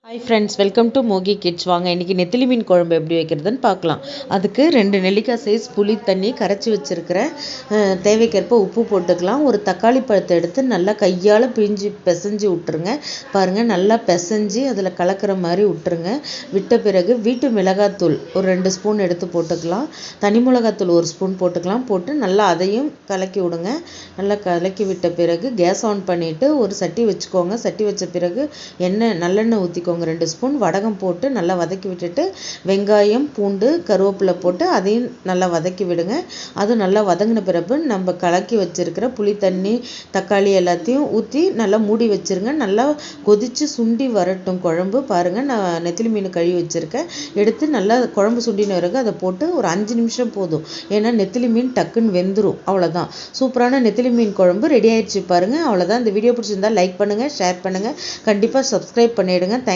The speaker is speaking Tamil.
Hi friends, welcome to Mogi kids. வாங்க இன்றைக்கி நெத்திலி மீன் குழம்பு எப்படி வைக்கிறதுன்னு பார்க்கலாம். அதுக்கு 2 நெல்லிக்காய் சைஸ் புளி தண்ணி கரைச்சி வச்சுருக்கிறேன். தேவைக்கேற்ப உப்பு போட்டுக்கலாம். ஒரு தக்காளி பழத்தை எடுத்து நல்லா கையால் பிசைஞ்சு விட்டுருங்க. பாருங்கள், நல்லா பிசைஞ்சு அதில் கலக்கிற மாதிரி விட்டுருங்க. விட்ட பிறகு வீட்டு மிளகாத்தூள் ஒரு 2 ஸ்பூன் எடுத்து போட்டுக்கலாம். தனி மிளகாத்தூள் 1 ஸ்பூன் போட்டுக்கலாம். போட்டு நல்லா அதையும் கலக்கி விடுங்க. நல்லா கலக்கி விட்ட பிறகு கேஸ் ஆன் பண்ணிவிட்டு ஒரு சட்டி வச்சுக்கோங்க. சட்டி வச்ச பிறகு நல்லெண்ணெய் ஊற்றிக்கோங்க. 2 ஸ்பூன் வடகம் போட்டு நல்லா வதக்கி விட்டுட்டு வெங்காயம், பூண்டு, கருவேப்பிலை போட்டு அதையும் நல்லா வதக்கி விடுங்க. அது நல்லா வதங்கின பிறகு நம்ம கலக்கி வச்சிருக்கிற புளி தண்ணி, தக்காளி எல்லாத்தையும் ஊற்றி நல்லா மூடி வச்சிருங்க. நல்லா கொதித்து சுண்டி வரட்டும் குழம்பு. பாருங்கள், நான் நெத்திலி மீன் கழுவி வச்சுருக்கேன். எடுத்து நல்லா குழம்பு சுண்டின பிறகு அதை போட்டு ஒரு 5 நிமிஷம் போதும். ஏன்னா நெத்திலி மீன் டக்குன்னு வெந்துடும். அவ்வளோதான், சூப்பரான நெத்திலி மீன் குழம்பு ரெடி ஆயிடுச்சு. பாருங்கள், அவ்வளோதான். இந்த வீடியோ பிடிச்சிருந்தா லைக் பண்ணுங்கள், ஷேர் பண்ணுங்கள், கண்டிப்பாக சப்ஸ்கிரைப் பண்ணிவிடுங்க. தேங்க்ஸ்.